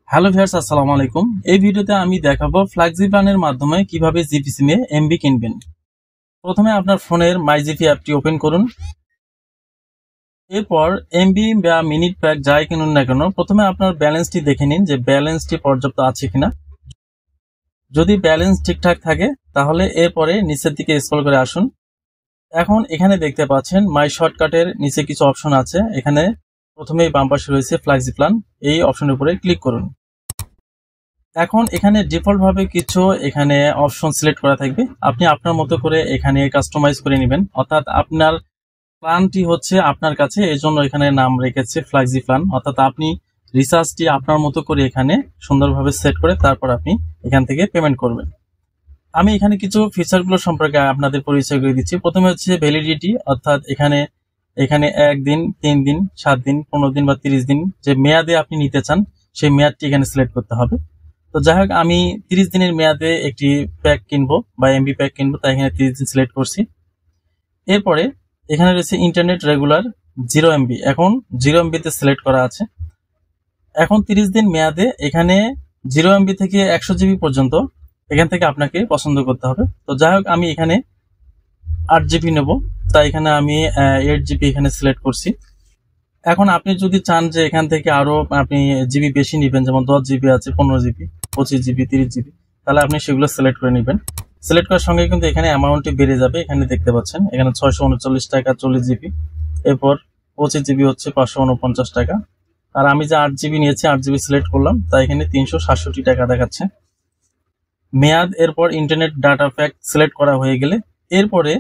Hello viewers, আসসালামু আলাইকুম। এই ভিডিওতে আমি দেখাবো ফ্ল্যাক্সি প্ল্যানের মাধ্যমে কিভাবে জিপি সিমে এমবি কিনবেন। প্রথমে আপনার ফোনের মাই জিপি অ্যাপটি ওপেন করুন। এরপর এমবি বা মিনিট প্যাক যাই কিনুন না কেন, প্রথমে আপনার ব্যালেন্সটি দেখে নিন যে ব্যালেন্সটি পর্যাপ্ত আছে কিনা। যদি ব্যালেন্স ঠিকঠাক থাকে তাহলে এরপরে নিচের দিকে স্ক্রল করে আসুন। এখন এখানে দেখতে পাচ্ছেন মাই শর্টকাটের নিচে কিছু অপশন আছে। এখানে প্রথমেই বাম পাশে রয়েছে ফ্ল্যাক্সি প্ল্যান, এই অপশনের উপরে ক্লিক করুন। এখন এখানে ডিফল্ট ভাবে কিছু এখানে অপশন সিলেক্ট করা থাকবে, আপনি আপনার মতো করে এখানে কাস্টমাইজ করে নেবেন। অর্থাৎ আপনার প্ল্যানটি হচ্ছে আপনার কাছে, এই জন্য এখানে নাম রেখেছে ফ্ল্যাক্সি প্ল্যান। অর্থাৎ আপনি রিচার্জটি আপনার মতো করে এখানে সুন্দরভাবে সেট করে তারপর আপনি এখান থেকে পেমেন্ট করবেন। আমি এখানে কিছু ফিচারগুলো সম্পর্কে আপনাদের পরিচয় করে দিচ্ছি। প্রথমে হচ্ছে ভ্যালিডিটি, অর্থাৎ এখানে 1 দিন, 3 দিন, 7 দিন, 15 দিন বা 30 দিন যে মেয়াদে আপনি নিতে চান সেই মেয়াদটি এখানে সিলেক্ট করতে হবে। তো যাই হোক, আমি 30 দিনের মেয়াদে একটি প্যাক কিনবো বা এমবি প্যাক কিনবো, তাই এখানে 30 দিন সিলেক্ট করছি। এরপরে এখানে রয়েছে ইন্টারনেট রেগুলার 0 MB, এখন 0 MB তে সিলেক্ট করা আছে। এখন 30 দিন মেয়াদে এখানে 0 MB থেকে 100 GB পর্যন্ত এখান থেকে আপনাকে পছন্দ করতে হবে। তো যাই হোক, আমি এখানে 8 GB নেব, তাই এখানে আমি 8 GB এখানে সিলেক্ট করছি। এখন আপনি যদি চান যে এখান থেকে আরো আপনি জিবি বেশি নেবেন, যেমন 10 GB আছে, 15 GB, 25 GB, 30 GB, তাহলে আপনি সেগুলো সিলেক্ট করে নেবেন। সিলেক্ট করার সঙ্গে কিন্তু এখানে অ্যামাউন্টটি বেড়ে যাবে। এখানে দেখতে পাচ্ছেন এখানে 639 টাকা 40 GB, এরপর 25 GB হচ্ছে 549 টাকা। আর আমি যে 8 GB নিয়েছি, 8 GB সিলেক্ট করলাম, তাই এখানে 367 টাকা দেখাচ্ছে মেয়াদ। এরপর ইন্টারনেট ডাটা প্যাক সিলেক্ট করা হয়ে গেলে এরপরে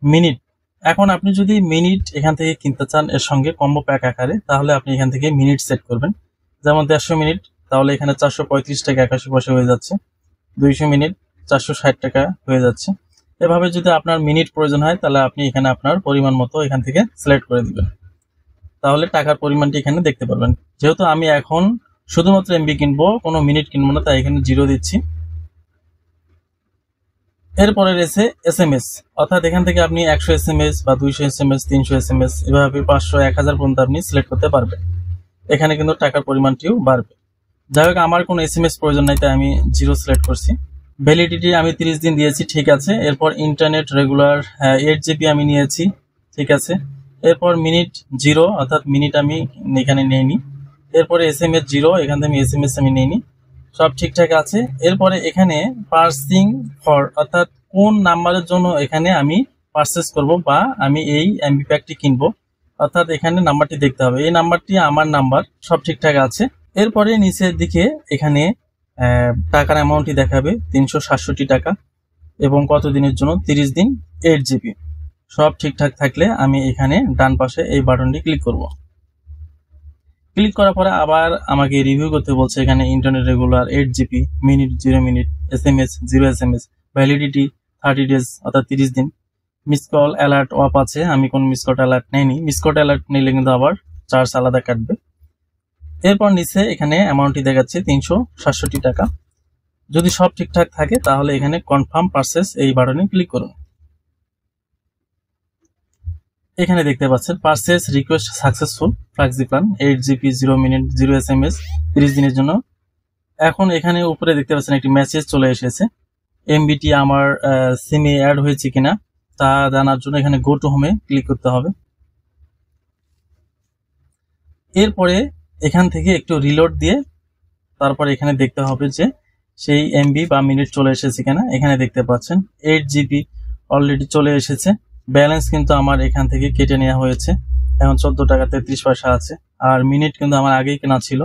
মিনিট, এখন আপনি যদি মিনিট এখান থেকে কিনতে চান এর সঙ্গে কম্বো প্যাক আকারে, তাহলে আপনি এখান থেকে মিনিট সেট করবেন। যেমন 150 মিনিট, তাহলে এখানে 435 টাকা 81 পয়সা হয়ে যাচ্ছে। 200 মিনিট 460 টাকা হয়ে যাচ্ছে। এভাবে যদি আপনার মিনিট প্রয়োজন হয় তাহলে আপনি এখানে আপনার পরিমাণ মতো এখান থেকে সিলেক্ট করে দিবেন, তাহলে টাকার পরিমাণটি এখানে দেখতে পারবেন। যেহেতু আমি এখন শুধুমাত্র এমবি কিনবো, কোনো মিনিট কিনবো না, তাই এখানে 0 দিচ্ছি। এরপরে রয়েছে SMS, অর্থাৎ এখান থেকে আপনি 100 SMS বা 200 SMS, 300 SMS, এভাবে 500, 1000 পর্যন্ত আপনি সিলেক্ট করতে পারবেন। এখানে কিন্তু টাকার পরিমাণটিও বাড়বে। যাই হোক, আমার কোনো SMS প্রয়োজন নাই, তাই আমি 0 সিলেক্ট করছি। ভ্যালিডিটি আমি 30 দিন দিয়েছি, ঠিক আছে। এরপর ইন্টারনেট রেগুলার 8 GB আমি নিয়েছি, ঠিক আছে। এরপর মিনিট 0, অর্থাৎ মিনিট আমি এখানে নিইনি। এরপরে SMS 0, এখান থেকে আমি SMS আমি নিইনি, সব ঠিকঠাক আছে। এরপরে এখানে পার্সিং ফর, অর্থাৎ কোন নাম্বারের জন্য এখানে আমি পারচেস করব বা আমি এই এমবি প্যাকটি কিনবো, অর্থাৎ এখানে নাম্বারটি দেখতে হবে। এই নাম্বারটি আমার নাম্বার, সব ঠিকঠাক আছে। এরপরে নিচের দিকে এখানে টাকার অ্যামাউন্টটি দেখাবে 367 টাকা এবং কত দিনের জন্য, 30 দিন, 8 GB। সব ঠিকঠাক থাকলে আমি এখানে ডান পাশে এই বাটনটি ক্লিক করব। ক্লিক করার পরে আবার আমাকে রিভিউ করতে বলছে। এখানে internet regular 8 GB, minute 0 minute, SMS 0 SMS, validity 30 days, অর্থাৎ 30 দিন। মিস কল অ্যালার্ট অফ আছে, আমি কোন মিস কল অ্যালার্ট নেইনি। মিস কল অ্যালার্ট নিলে কিন্তু আবার চার্জ আলাদা কাটবে। এরপর নিচে এখানে অ্যামাউন্টটি দেখাচ্ছে 367 টাকা। যদি সব ঠিকঠাক থাকে তাহলে এখানে কনফার্ম পারচেস এই বাটনে ক্লিক করুন। এখানে দেখতে পাচ্ছেন purchase request successful, flexi plan 8 GB, 0 minute, 0 SMS, 30 দিনের জন্য। এখন এখানে উপরে দেখতে পাচ্ছেন একটি মেসেজ চলে এসেছে। এমবিটি আমার সিমে অ্যাড হয়েছে কিনা তা জানার জন্য এখানে গো টু হোমে ক্লিক করতে হবে। এরপরে এখান থেকে একটু রিলোড দিয়ে তারপরে এখানে দেখতে হবে যে সেই এমবি বা মিনিট চলে এসেছে কিনা। এখানে দেখতে পাচ্ছেন 8 GB অলরেডি চলে এসেছে। ব্যালেন্স কিন্তু আমার এখান থেকে কেটে নেওয়া হয়েছে, এখন 14 টাকা 33 পয়সা আছে। আর মিনিট কিন্তু আমার আগেই কেনা ছিল।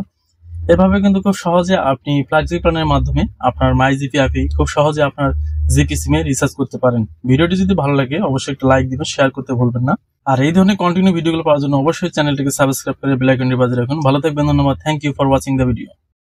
এভাবে কিন্তু খুব সহজে আপনি ফ্ল্যাক্সি প্ল্যানের মাধ্যমে আপনার মাই জিপি অ্যাপে খুব সহজে আপনার জিপি সিমে রিচার্জ করতে পারেন। ভিডিওটি যদি ভালো লাগে অবশ্যই একটা লাইক দিবেন, শেয়ার করতে ভুলবেন না। আর এই ধরনের কন্টিনিউ ভিডিওগুলো পাওয়ার জন্য অবশ্যই চ্যানেলটিকে সাবস্ক্রাইব করে বেল আইকনটি বাজিয়ে রাখুন। ভালো থাকবেন, ধন্যবাদ। Thank you for watching the video.